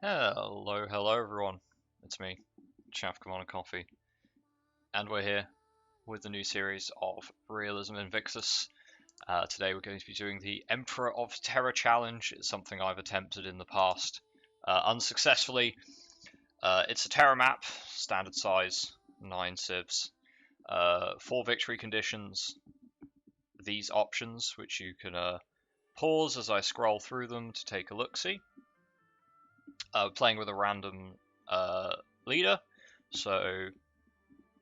Hello everyone. It's me, Chaff Command Coffee, and we're here with the new series of Realism Invictus. Today we're going to be doing the Emperor of Terra challenge. It's something I've attempted in the past, unsuccessfully. It's a Terra map, standard size, 9 civs, 4 victory conditions, these options, which you can pause as I scroll through them to take a look-see. Playing with a random leader, so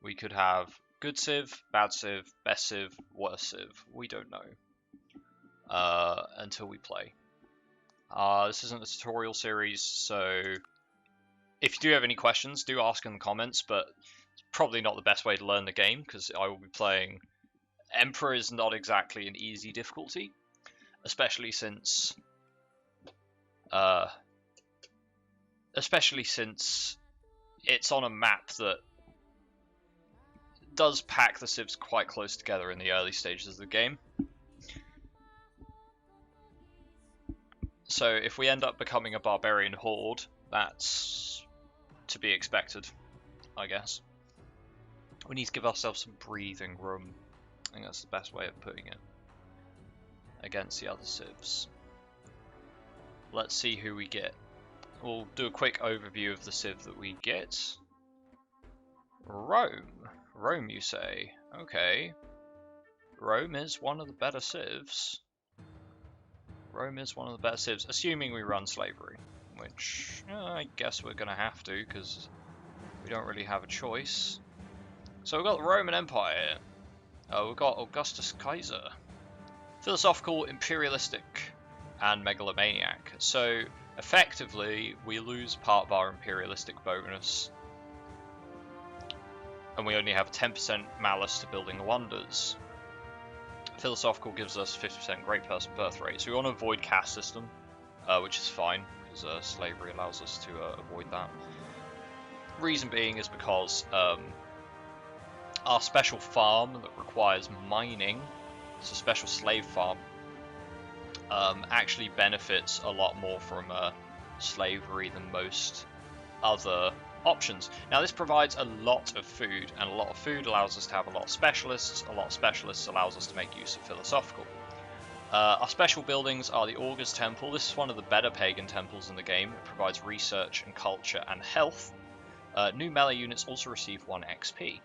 we could have good civ, bad civ, best civ, worst civ. We don't know until we play. This isn't a tutorial series, so if you do have any questions, do ask in the comments, but it's probably not the best way to learn the game, because I will be playing... Emperor is not exactly an easy difficulty, especially since it's on a map that does pack the civs quite close together in the early stages of the game. So if we end up becoming a barbarian horde, that's to be expected, I guess. We need to give ourselves some breathing room. I think that's the best way of putting it. Against the other civs. Let's see who we get. We'll do a quick overview of the civ that we get. Rome. Rome, you say? Okay. Rome is one of the better civs. Rome is one of the better civs, assuming we run slavery. Which, I guess we're going to have to, because we don't really have a choice. So we've got the Roman Empire. We've got Augustus Kaiser. Philosophical, imperialistic, and megalomaniac. So, effectively, we lose part of our imperialistic bonus. And we only have 10% malice to building wonders. Philosophical gives us 50% great person birth rate. So we want to avoid caste system, which is fine, because slavery allows us to avoid that. Reason being is because our special farm that requires mining, it's a special slave farm, actually benefits a lot more from slavery than most other options. Now this provides a lot of food, and a lot of food allows us to have a lot of specialists. A lot of specialists allows us to make use of philosophical. Our special buildings are the Auguste Temple. This is one of the better pagan temples in the game. It provides research and culture and health. New melee units also receive 1 XP.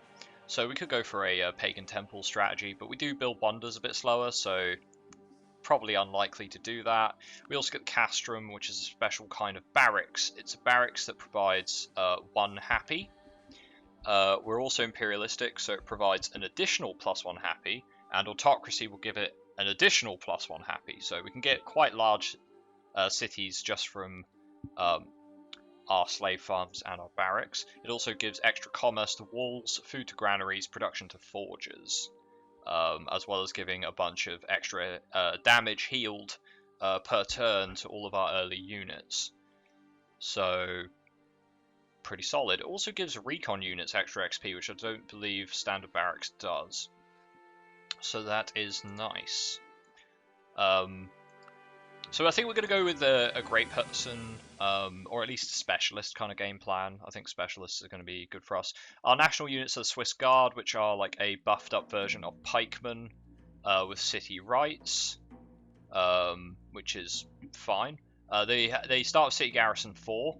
So we could go for a pagan temple strategy, but we do build wonders a bit slower, so probably unlikely to do that. We also get the castrum, which is a special kind of barracks. It's a barracks that provides 1 happy. We're also imperialistic, so it provides an additional +1 happy, and autocracy will give it an additional +1 happy. So we can get quite large cities just from our slave farms and our barracks. It also gives extra commerce to walls, food to granaries, production to forges, as well as giving a bunch of extra damage healed per turn to all of our early units. So, pretty solid. It also gives recon units extra XP, which I don't believe standard barracks does. So that is nice. So I think we're going to go with a great person, or at least a specialist kind of game plan. I think specialists are going to be good for us. Our national units are the Swiss Guard, which are like a buffed up version of pikemen with city rights, which is fine. They start with City Garrison 4,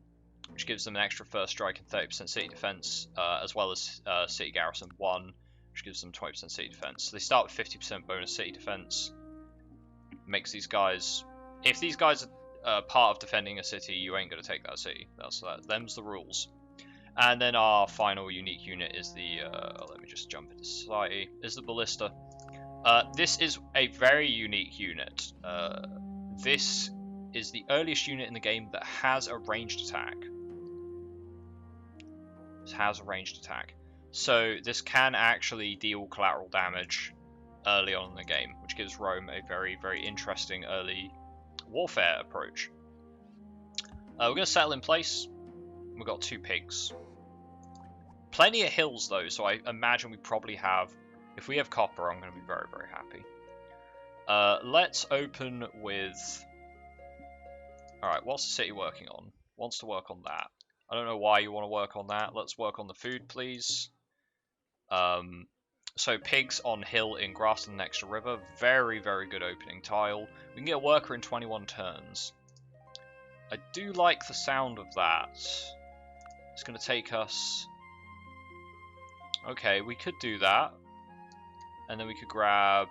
which gives them an extra first strike and 30% city defense, as well as City Garrison 1, which gives them 20% city defense. So they start with 50% bonus city defense. Makes these guys... If these guys are part of defending a city, you ain't going to take that city. Them's the rules. And then our final unique unit is the... let me just jump into society. Is the Ballista. This is a very unique unit. This is the earliest unit in the game that has a ranged attack. This has a ranged attack. So this can actually deal collateral damage early on in the game, which gives Rome a very, very interesting early warfare approach. We're going to settle in place. We've got 2 pigs. Plenty of hills though, so I imagine we probably have... If we have copper, I'm going to be very, very happy. Let's open with... Alright, what's the city working on? wants to work on that. I don't know why you want to work on that. Let's work on the food, please. So pigs on hill in grassland next to river. Very, very good opening tile. We can get a worker in 21 turns. I do like the sound of that. It's going to take us... Okay, we could do that. And then we could grab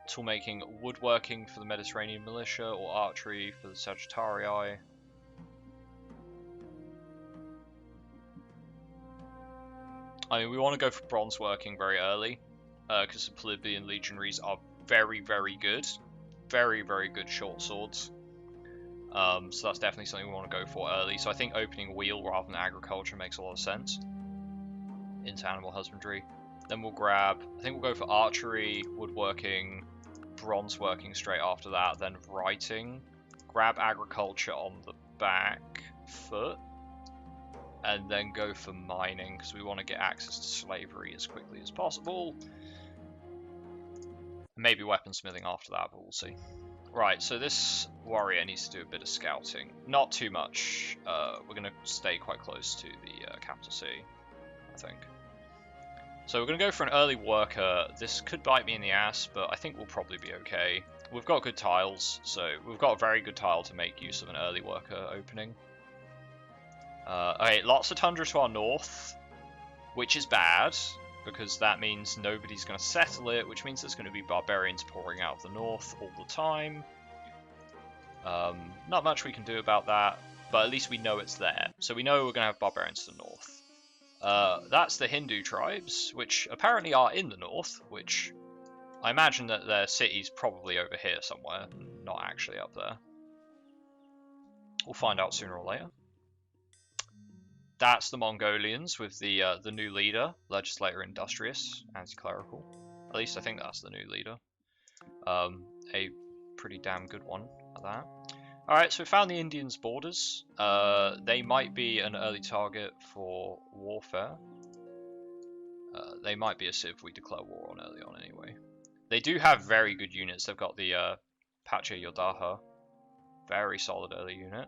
tool making, woodworking for the Mediterranean Militia, or archery for the Sagittarii. I mean, we want to go for bronze working very early, because the Plebeian legionaries are very, very good. Very, very good short swords. So that's definitely something we want to go for early. So I think opening wheel rather than agriculture makes a lot of sense into animal husbandry. Then we'll grab, I think we'll go for archery, woodworking, bronze working straight after that, then writing. Grab agriculture on the back foot. And then go for mining, because we want to get access to slavery as quickly as possible. Maybe weaponsmithing after that, but we'll see. Right, so this warrior needs to do a bit of scouting. Not too much. We're going to stay quite close to the capital city, I think. So we're going to go for an early worker. This could bite me in the ass, but I think we'll probably be okay. We've got good tiles, so we've got a very good tile to make use of an early worker opening. Okay, lots of tundra to our north, which is bad, because that means nobody's going to settle it, which means there's going to be barbarians pouring out of the north all the time. Not much we can do about that, but at least we know it's there. So we know we're going to have barbarians to the north. That's the Hindu tribes, which apparently are in the north, which I imagine that their city's probably over here somewhere, not actually up there. We'll find out sooner or later. That's the Mongolians with the new leader, Legislator Industrious, anti-clerical. At least I think that's the new leader. A pretty damn good one at that. Alright, so we found the Indians' borders. They might be an early target for warfare. They might be a civ we declare war on early on anyway. They do have very good units. They've got the Pacha Yodaha. Very solid early unit.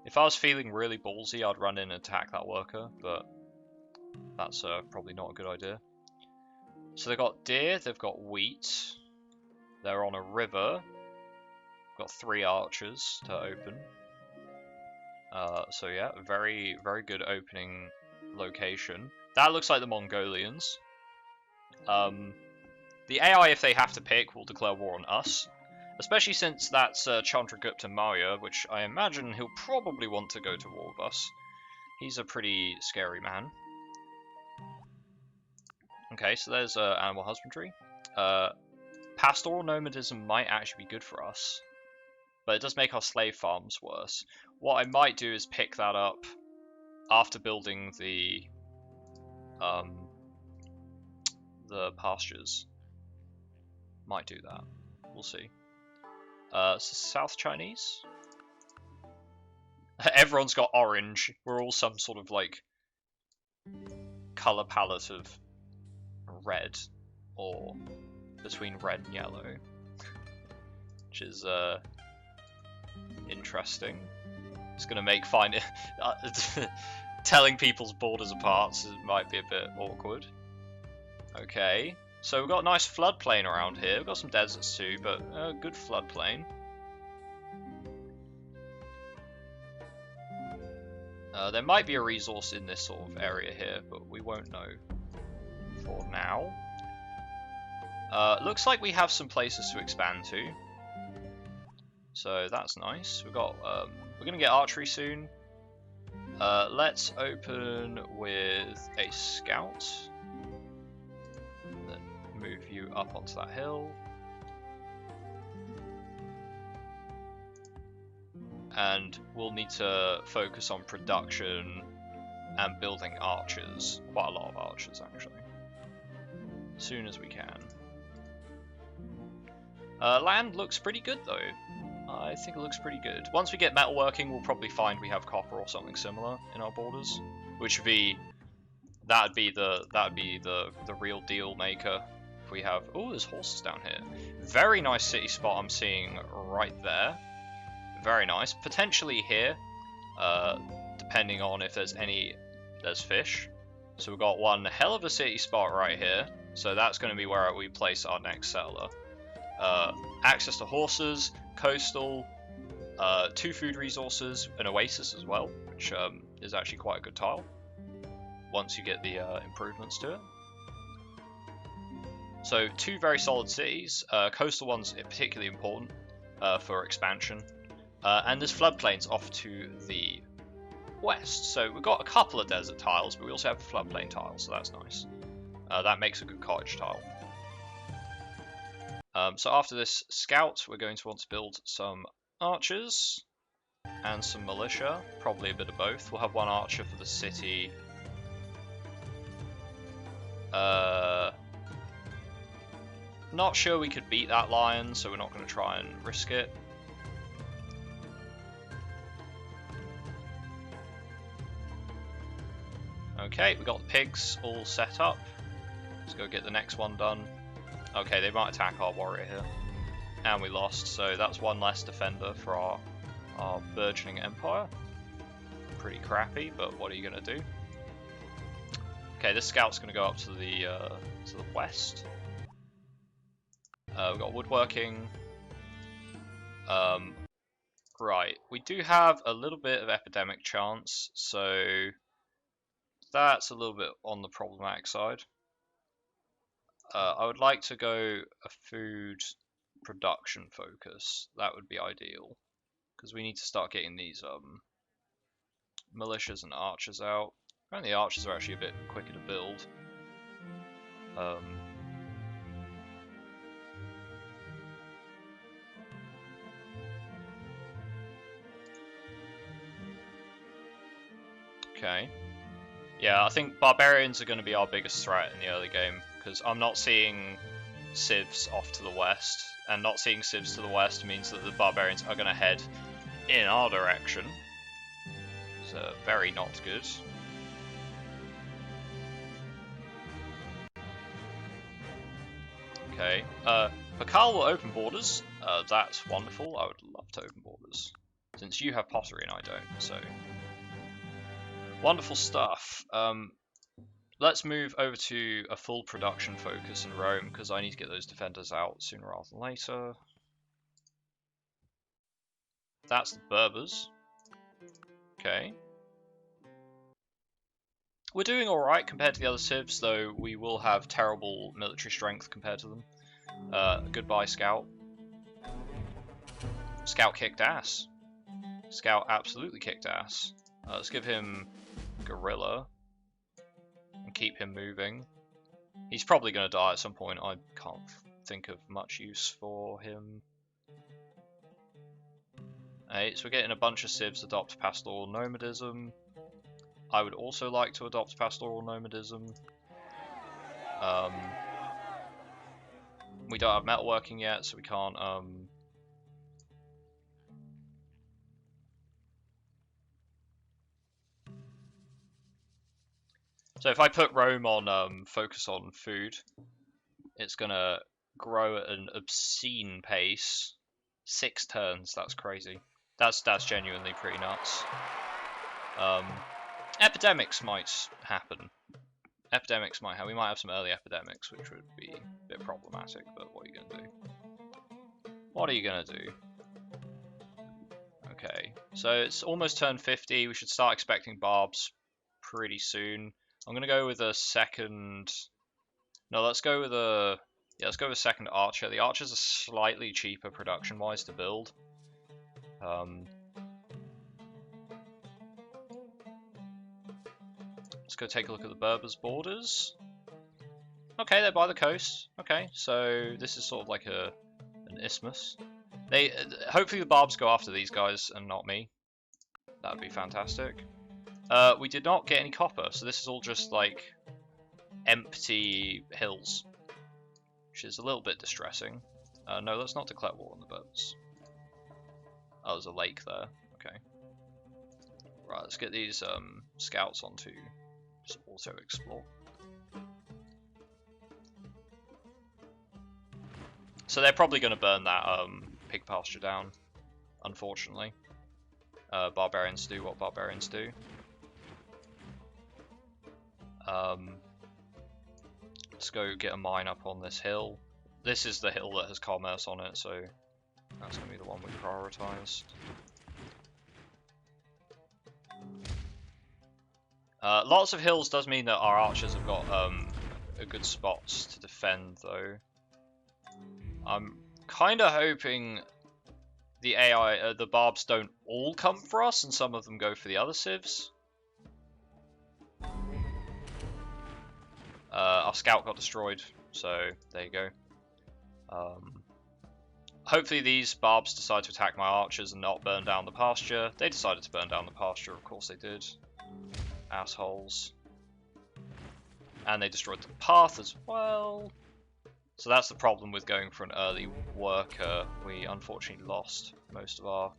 If I was feeling really ballsy, I'd run in and attack that worker, but that's probably not a good idea. So they've got deer, they've got wheat, they're on a river, got 3 archers to open. So yeah, very, very good opening location. That looks like the Mongolians. The AI, if they have to pick, will declare war on us. Especially since that's Chandragupta Maurya, which I imagine he'll probably want to go to war with us. He's a pretty scary man. Okay, so there's animal husbandry. Pastoral nomadism might actually be good for us, but it does make our slave farms worse. What I might do is pick that up after building the pastures. Might do that. We'll see. So South Chinese. Everyone's got orange. We're all some sort of like color palette of red, or between red and yellow, which is interesting. It's gonna make telling people's borders apart might be a bit awkward. Okay. So we've got a nice floodplain around here. We've got some deserts too, but a good floodplain. There might be a resource in this sort of area here, but we won't know for now. Looks like we have some places to expand to. So that's nice. We've got we're gonna get archery soon. Let's open with a scout. Move you up onto that hill. And we'll need to focus on production and building archers. Quite a lot of archers, actually. As soon as we can. Land looks pretty good, though. I think it looks pretty good. Once we get metalworking, we'll probably find we have copper or something similar in our borders, which would be that'd be the real deal maker. If we have, oh, there's horses down here. Very nice city spot I'm seeing right there. Very nice. Potentially here, depending on if there's fish. So we've got one hell of a city spot right here. So that's going to be where we place our next settler. Access to horses, coastal, 2 food resources, an oasis as well, which is actually quite a good tile once you get the improvements to it. So 2 very solid cities. Coastal ones are particularly important for expansion. And there's floodplains off to the west. So we've got a couple of desert tiles, but we also have a floodplain tile, so that's nice. That makes a good cottage tile. So after this scout, we're going to want to build some archers and some militia, probably a bit of both. We'll have 1 archer for the city. Not sure we could beat that lion, so we're not going to try and risk it. Okay, we got the pigs all set up. Let's go get the next one done. Okay, they might attack our warrior here. And we lost, so that's 1 less defender for our burgeoning empire. Pretty crappy, but what are you going to do? Okay, this scout's going to go up to the west. We've got woodworking. Right, we do have a little bit of epidemic chance, so that's a little bit on the problematic side. I would like to go a food production focus. That would be ideal, because we need to start getting these militias and archers out. Apparently the archers are actually a bit quicker to build. Okay. Yeah, I think barbarians are going to be our biggest threat in the early game, because I'm not seeing civs off to the west, and not seeing civs to the west means that the barbarians are going to head in our direction. So very not good. Okay, Pakal will open borders. That's wonderful. I would love to open borders, since you have pottery and I don't. So wonderful stuff. Let's move over to a full production focus in Rome, because I need to get those defenders out sooner rather than later. That's the Berbers. Okay. We're doing alright compared to the other civs, though we will have terrible military strength compared to them. Goodbye, Scout. Scout kicked ass. Scout absolutely kicked ass. Let's give him Gorilla and keep him moving. He's probably going to die at some point. I can't think of much use for him. So we're getting a bunch of civs adopt pastoral nomadism. I would also like to adopt pastoral nomadism. We don't have metalworking yet, so we can't. So if I put Rome on focus on food, it's gonna grow at an obscene pace. 6 turns. That's crazy. That's genuinely pretty nuts. Epidemics might happen. We might have some early epidemics, which would be a bit problematic, but what are you going to do? What are you going to do? Okay, so it's almost turn 50. We should start expecting barbs pretty soon. I'm going to go with a second... No, let's go with a... Yeah, let's go with a second archer. The archers are slightly cheaper production-wise to build. Let's go take a look at the Berbers' borders. Okay, they're by the coast. Okay, so this is sort of like an isthmus. Hopefully the barbs go after these guys and not me. That would be fantastic. We did not get any copper, so this is all just like empty hills, which is a little bit distressing. No, let's not declare war on the Berbers. Oh, there's a lake there. Okay. Right, let's get these scouts onto just auto explore. So they're probably going to burn that pig pasture down. unfortunately. Barbarians do what barbarians do. Let's go get a mine up on this hill. This is the hill that has commerce on it, so that's going to be the one we prioritize. Lots of hills does mean that our archers have got a good spots to defend, though. I'm kind of hoping the AI, the barbs don't all come for us, and some of them go for the other civs. Our scout got destroyed, so there you go. Hopefully these barbs decide to attack my archers and not burn down the pasture. They decided to burn down the pasture, of course they did. Assholes. And they destroyed the path as well. So that's the problem with going for an early worker. We unfortunately lost most of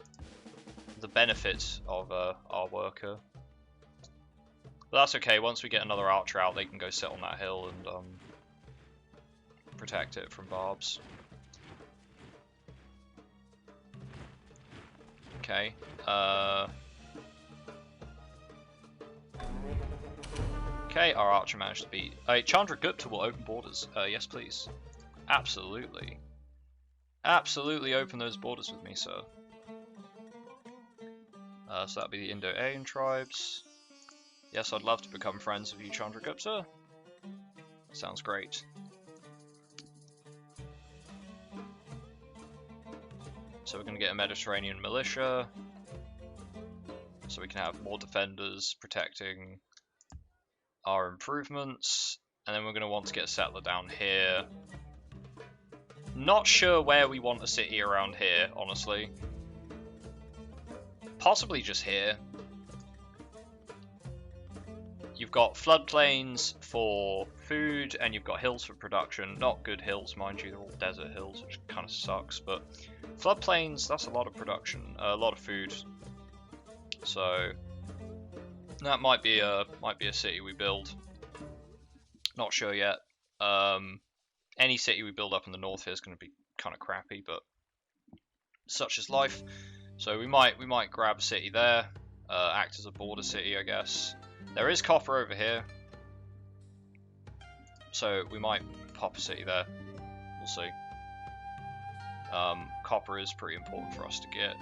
the benefit of our worker. But that's okay, once we get another archer out, they can go sit on that hill and protect it from barbs. Okay. Okay, our archer managed to beat... Chandra Gupta will open borders. Yes, please. Absolutely. Absolutely open those borders with me, sir. So that'd be the Indo-Aryan tribes. Yes, I'd love to become friends with you, Chandra Gupta. Sounds great. So we're going to get a Mediterranean militia. So we can have more defenders protecting our improvements. And then we're going to want to get a settler down here. Not sure where we want a city around here, honestly. Possibly just here. You've got floodplains for food, and you've got hills for production. Not good hills, mind you, they're all desert hills, which kind of sucks, but floodplains, that's a lot of production, a lot of food. So that might be a city we build. Not sure yet. Any city we build up in the north here is going to be kind of crappy, but such is life. So we might grab a city there, act as a border city, I guess. There is copper over here, so we might pop a city there. We'll see. Copper is pretty important for us to get.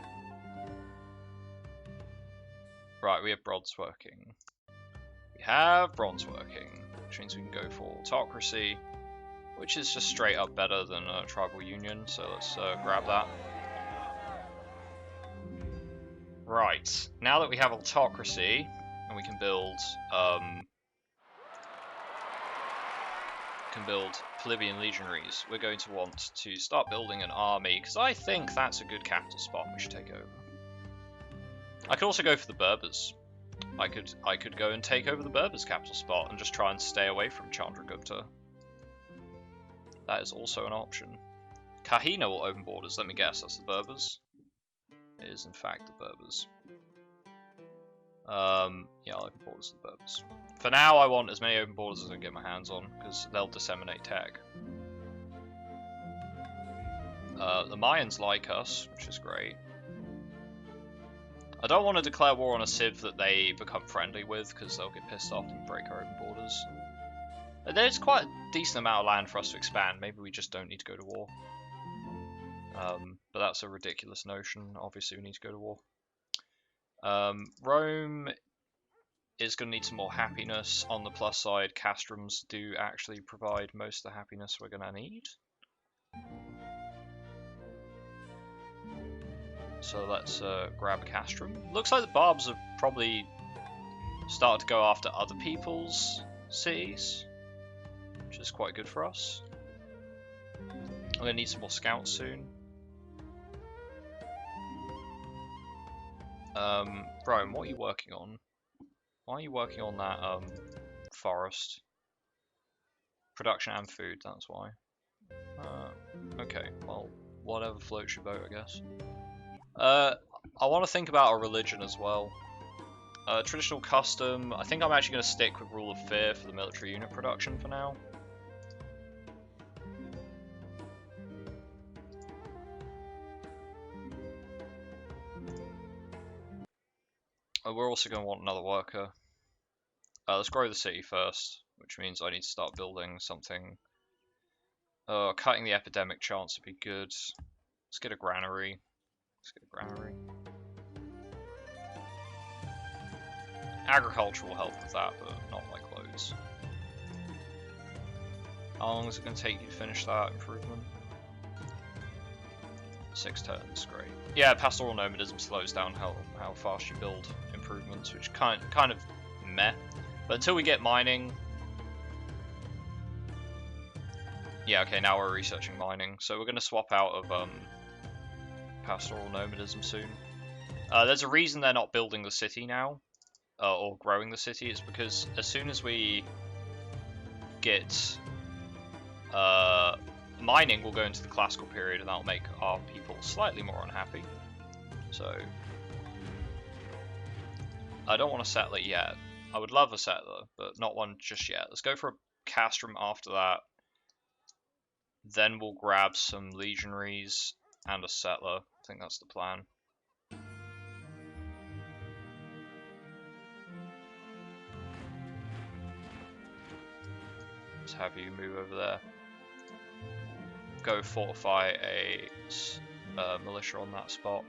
Right, we have bronze working. We have bronze working, which means we can go for autocracy, which is just straight up better than a tribal union, so let's grab that. Right, now that we have autocracy, and we can build plebeian legionaries, we're going to want to start building an army, because I think that's a good capital spot we should take over. I could also go for the Berbers. I could go and take over the Berbers' capital spot and just try and stay away from Chandragupta. That is also an option. Kahina will open borders, let me guess, that's the Berbers. It is in fact the Berbers. Yeah, I'll open borders to the Berbers. For now, I want as many open borders as I can get my hands on, because they'll disseminate tech. The Mayans like us, which is great. I don't want to declare war on a civ that they become friendly with, because they'll get pissed off and break our open borders. There's quite a decent amount of land for us to expand, maybe we just don't need to go to war. But that's a ridiculous notion, obviously we need to go to war. Rome is going to need some more happiness. On the plus side, castrums do actually provide most of the happiness we're going to need. So let's grab a castrum. Looks like the barbs have probably started to go after other people's cities, which is quite good for us. I'm going to need some more scouts soon. Rome, what are you working on? Why are you working on that forest? Production and food, that's why. Okay, well, whatever floats your boat, I guess. I want to think about a religion as well. Traditional custom, I think I'm actually going to stick with Rule of Fear for the military unit production for now. We're also going to want another worker. Let's grow the city first, which means I need to start building something. Cutting the epidemic chance would be good. Let's get a granary. Agriculture will help with that, but not like loads. How long is it going to take you to finish that improvement? 6 turns, great. Yeah, pastoral nomadism slows down how fast you build improvements, which kind of meh. But until we get mining... Yeah, okay, now we're researching mining. So we're going to swap out of pastoral nomadism soon. There's a reason they're not building the city now, or growing the city. It's because as soon as we get... mining will go into the classical period, and that'll make our people slightly more unhappy. So I don't want a settler yet. I would love a settler, but not one just yet. Let's go for a castrum after that. Then we'll grab some legionaries and a settler. I think that's the plan. Let's have you move over there. Go fortify a militia on that spot.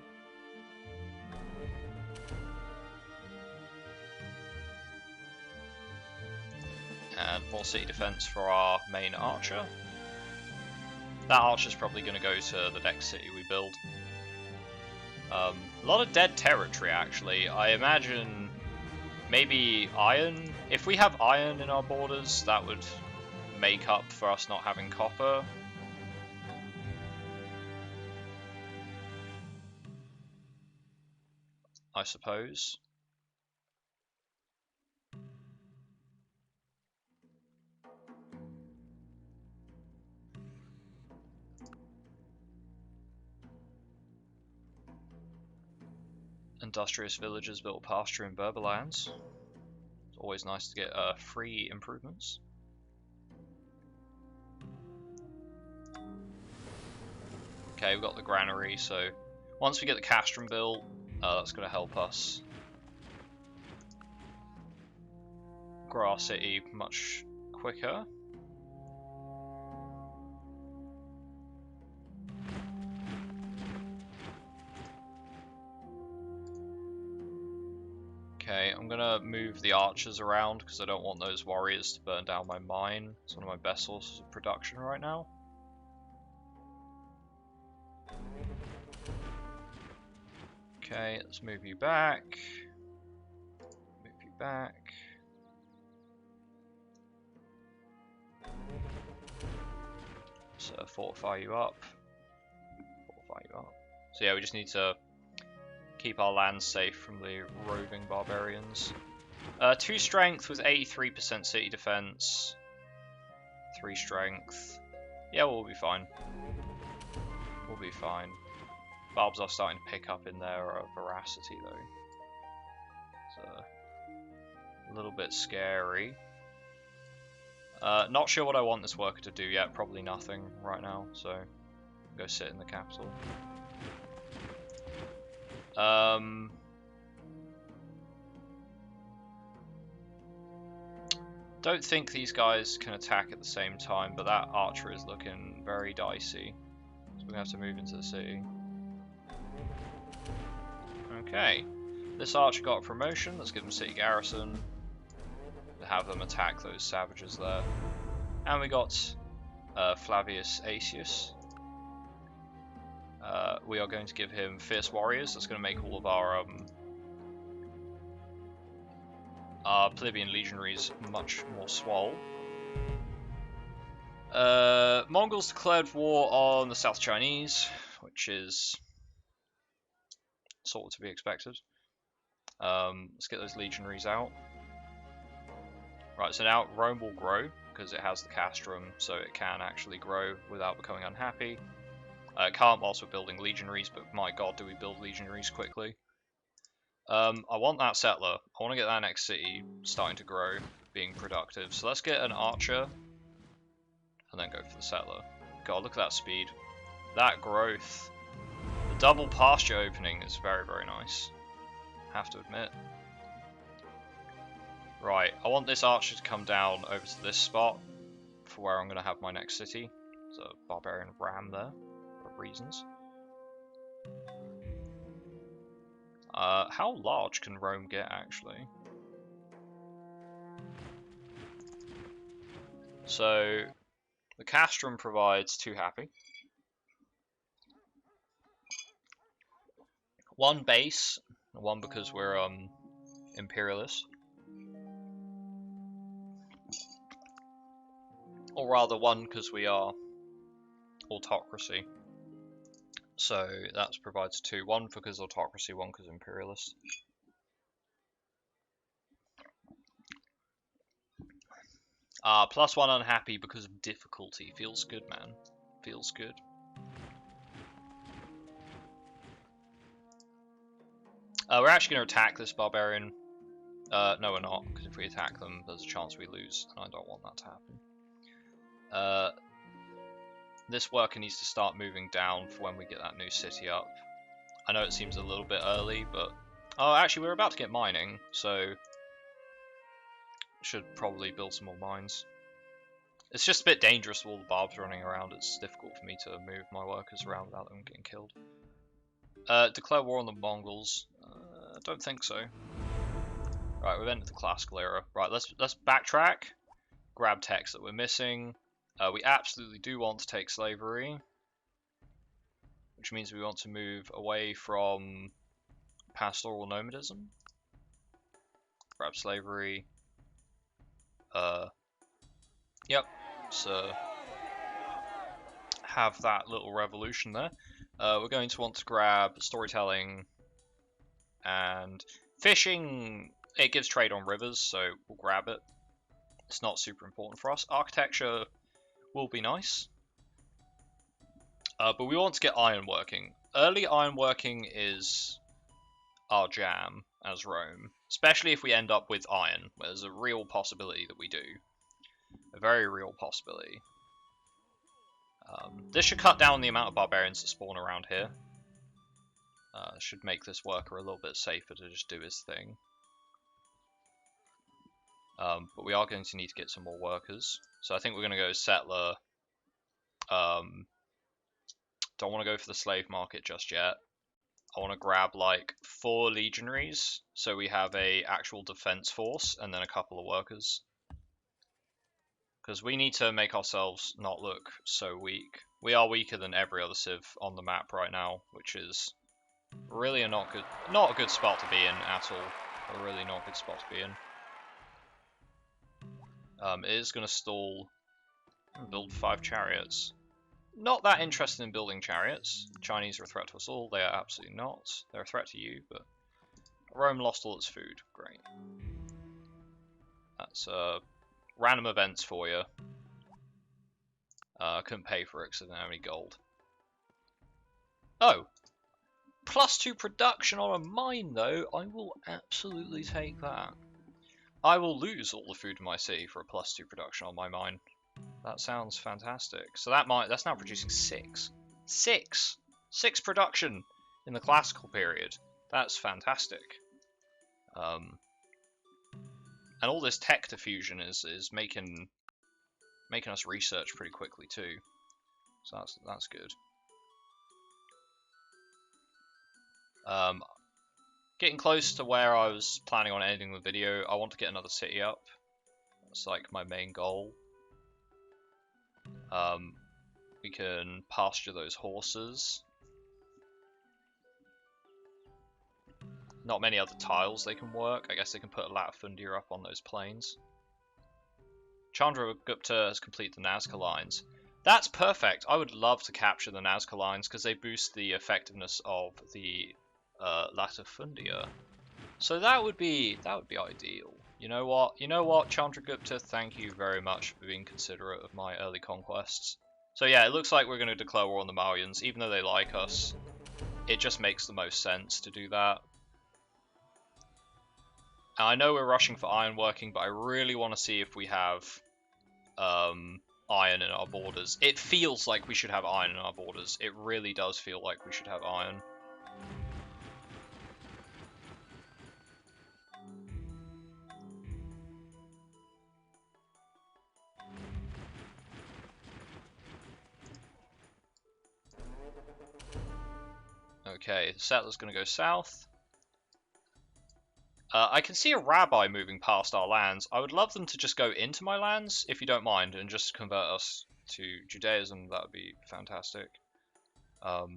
And more city defense for our main archer. That archer's probably going to go to the next city we build. A lot of dead territory, actually. I imagine maybe iron. If we have iron in our borders, that would make up for us not having copper. I suppose. Industrious villagers built pasture in Berberlands. It's always nice to get free improvements. Okay, we've got the granary, so once we get the castrum built, that's going to help us grow our city much quicker. Okay, I'm going to move the archers around because I don't want those warriors to burn down my mine. It's one of my best sources of production right now. Okay, let's move you back. Move you back. So fortify you up. Fortify you up. So yeah, we just need to keep our land safe from the roving barbarians. 2 strength with 83% city defense. 3 strength. Yeah, we'll be fine. We'll be fine. Barbs are starting to pick up in their veracity though. It's a little bit scary. Not sure what I want this worker to do yet. Probably nothing right now. So go sit in the capital. Don't think these guys can attack at the same time, but that archer is looking very dicey. So we're going to have to move into the city. Okay. This archer got a promotion. Let's give him city garrison. To have them attack those savages there. And we got Flavius Aetius. We are going to give him fierce warriors. That's going to make all of our plebeian legionaries much more swole. Mongols declared war on the South Chinese, which is sort of to be expected. Let's get those legionaries out. Right, so now Rome will grow because it has the castrum, so it can actually grow without becoming unhappy. It can't whilst we're building legionaries, but my god, do we build legionaries quickly. I want that settler. I want to get that next city starting to grow, being productive. So let's get an archer, and then go for the settler. God, look at that speed. That growth. The double pasture opening is very, very nice. Have to admit. Right, I want this archer to come down over to this spot for where I'm going to have my next city. There's a barbarian ram there for reasons. How large can Rome get actually? So the castrum provides 2 happy. 1 base, 1 because we're imperialists. Or rather 1 because we are autocracy. So that provides 2. 1 because autocracy, 1 because imperialist. +1 unhappy because of difficulty. Feels good, man. Feels good. We're actually going to attack this barbarian. No, we're not, because if we attack them, there's a chance we lose, and I don't want that to happen. This worker needs to start moving down for when we get that new city up. I know it seems a little bit early, but... Oh, actually, we're about to get mining, so... should probably build some more mines. It's just a bit dangerous with all the barbs running around. It's difficult for me to move my workers around without them getting killed. Declare war on the Mongols. I don't think so. Right, we've entered the classical era. Right, let's backtrack. Grab text that we're missing. We absolutely do want to take slavery, which means we want to move away from pastoral nomadism. Grab slavery. Yep. So have that little revolution there. We're going to want to grab storytelling and fishing. It gives trade on rivers, so we'll grab it. It's not super important for us. Architecture will be nice. But we want to get ironworking. Early ironworking is our jam as Rome. Especially if we end up with iron. Where there's a real possibility that we do. A very real possibility. This should cut down the amount of barbarians that spawn around here. Should make this worker a little bit safer to just do his thing. But we are going to need to get some more workers. So I think we're going to go settler. Don't want to go for the slave market just yet. I want to grab like 4 legionaries, so we have a actual defense force and then a couple of workers. Because we need to make ourselves not look so weak. We are weaker than every other civ on the map right now, which is really not a good spot to be in at all. A really not good spot to be in. It is going to stall and build 5 chariots. Not that interested in building chariots. The Chinese are a threat to us all. They are absolutely not. They're a threat to you, but Rome lost all its food. Great. That's random events for you. Couldn't pay for it because I didn't have any gold. Oh! +2 production on a mine, though. I will absolutely take that. I will lose all the food in my city for a +2 production on my mine. That sounds fantastic. So that's now producing 6. 6 production in the classical period. That's fantastic. And all this tech diffusion is making us research pretty quickly too. So that's good. Getting close to where I was planning on ending the video. I want to get another city up. That's like my main goal. We can pasture those horses. Not many other tiles they can work. I guess they can put a latifundia up on those plains. Chandragupta has completed the Nazca lines. That's perfect. I would love to capture the Nazca lines because they boost the effectiveness of the latifundia. So that would be ideal. You know what, Chandragupta, thank you very much for being considerate of my early conquests. So yeah, it looks like we're going to declare war on the Malians, even though they like us. It just makes the most sense to do that. And I know we're rushing for ironworking, but I really want to see if we have iron in our borders. It feels like we should have iron in our borders. It really does feel like we should have iron. Okay, the settler's going to go south. I can see a rabbi moving past our lands. I would love them to just go into my lands, if you don't mind, and just convert us to Judaism. That would be fantastic. That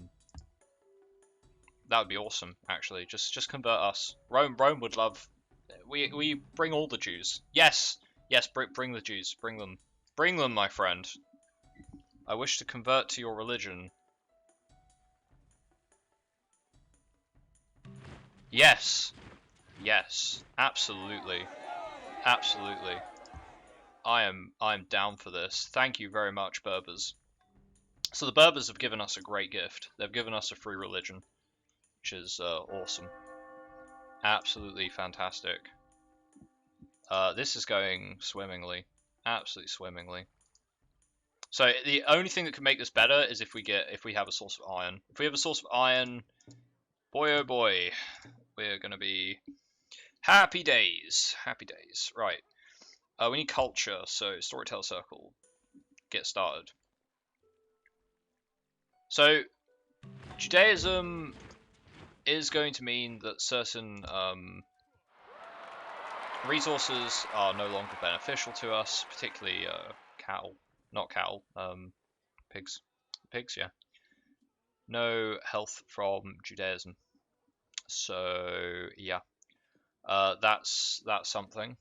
would be awesome, actually. Just convert us. Rome would love. We bring all the Jews. Yes, bring the Jews. Bring them, my friend. I wish to convert to your religion. Yes, absolutely. I'm down for this. Thank you very much, Berbers. So the Berbers have given us a great gift. They've given us a free religion, which is awesome. Absolutely fantastic. This is going swimmingly. Absolutely swimmingly. So the only thing that can make this better is if we have a source of iron. If we have a source of iron, boy oh boy, we're gonna be happy days. Happy days. Right. We need culture, so storyteller circle. Get started. So Judaism is going to mean that certain resources are no longer beneficial to us, particularly cattle. Not cattle, pigs. Pigs, yeah. No health from Judaism. So yeah, that's something.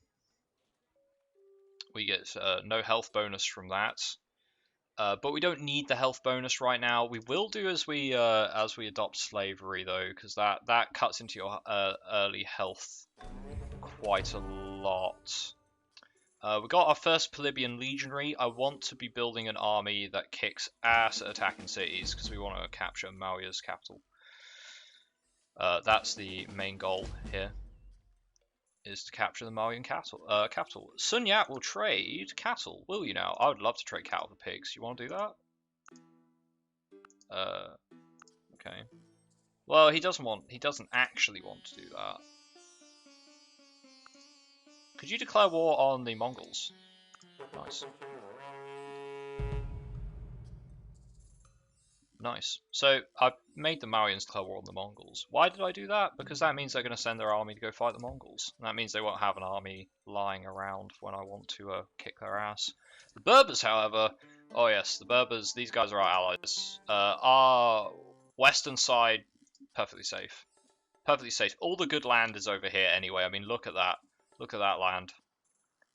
We get no health bonus from that, but we don't need the health bonus right now. We will do as we adopt slavery though, because that cuts into your early health quite a lot. We got our first Polybian legionary. I want to be building an army that kicks ass at attacking cities because we want to capture Malia's capital. That's the main goal here, is to capture the Malian capital. Sun Yat will trade cattle, will you now? I would love to trade cattle for pigs. You want to do that? Okay. Well, he doesn't actually want to do that. Could you declare war on the Mongols? Nice. Nice. So I've made the Malians declare war on the Mongols. Why did I do that? Because that means they're going to send their army to go fight the Mongols. And that means they won't have an army lying around when I want to kick their ass. The Berbers, however, oh yes, the Berbers, these guys are our allies. Our western side, perfectly safe. Perfectly safe. All the good land is over here anyway. I mean, look at that. Look at that land.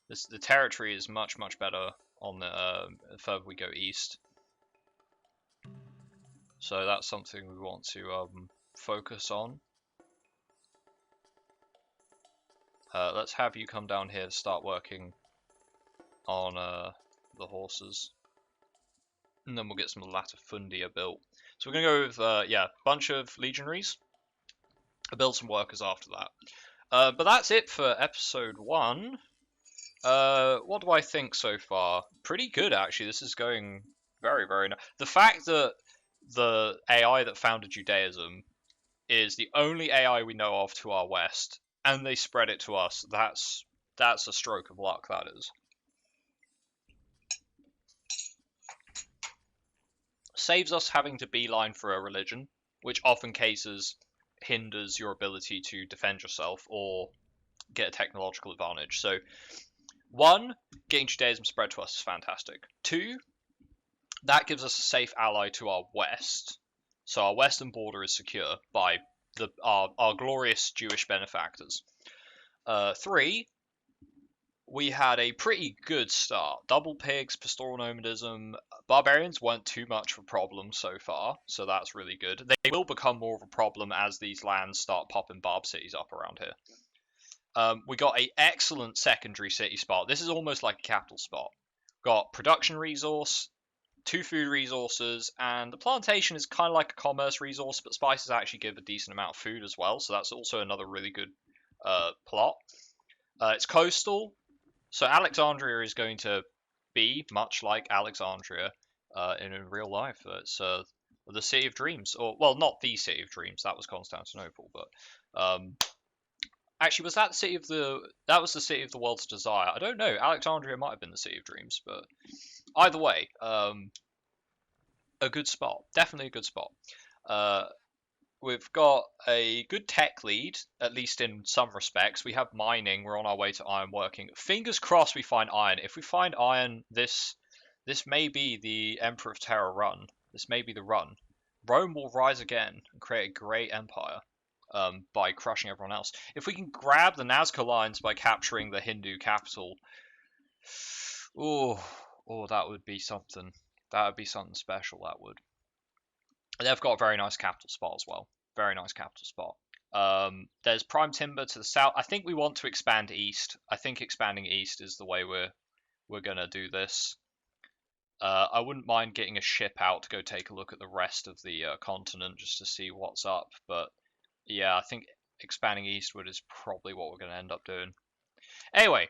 The territory is much better on the further we go east. So that's something we want to focus on. Let's have you come down here to start working on the horses. And then we'll get some latifundia built. So we're going to go with, yeah, a bunch of legionaries. I'll build some workers after that. But that's it for episode 1. What do I think so far? Pretty good, actually. This is going very nice. The fact that the AI that founded Judaism is the only AI we know of to our west, and they spread it to us. That's a stroke of luck, that is. Saves us having to beeline for a religion, which often cases hinders your ability to defend yourself or get a technological advantage. So, 1, getting Judaism spread to us is fantastic. 2, that gives us a safe ally to our west. So our western border is secure by our glorious Jewish benefactors. 3, we had a pretty good start. Double pigs, pastoral nomadism. Barbarians weren't too much of a problem so far, so that's really good. They will become more of a problem as these lands start popping barb cities up around here. We got an excellent secondary city spot. This is almost like a capital spot. Got production resource, 2 food resources, and the plantation is kind of like a commerce resource, but spices actually give a decent amount of food as well, so that's also another really good plot. It's coastal, so Alexandria is going to be much like Alexandria in real life. It's the City of Dreams, or, well, not the City of Dreams, that was Constantinople, but actually, was that the city of that was the City of the World's Desire? I don't know. Alexandria might have been the City of Dreams, but either way, a good spot. Definitely a good spot. we've got a good tech lead, at least in some respects. We have mining. We're on our way to ironworking. Fingers crossed we find iron. If we find iron, this may be the Emperor of Terra run. This may be the run. Rome will rise again and create a great empire by crushing everyone else. If we can grab the Nazca lines by capturing the Hindu capital, oh, that would be something. That would be something special. That would. They've got a very nice capital spot as well. Very nice capital spot. There's prime timber to the south. I think we want to expand east. I think expanding east is the way we're gonna do this. I wouldn't mind getting a ship out to go take a look at the rest of the continent just to see what's up. But yeah, I think expanding eastward is probably what we're gonna end up doing. Anyway,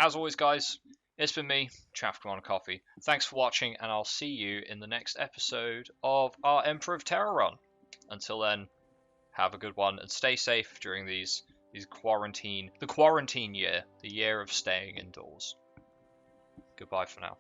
as always, guys, it's been me, Traffic on a Coffee. Thanks for watching, and I'll see you in the next episode of our Emperor of Terra run. Until then, have a good one and stay safe during the quarantine year, the year of staying indoors. Goodbye for now.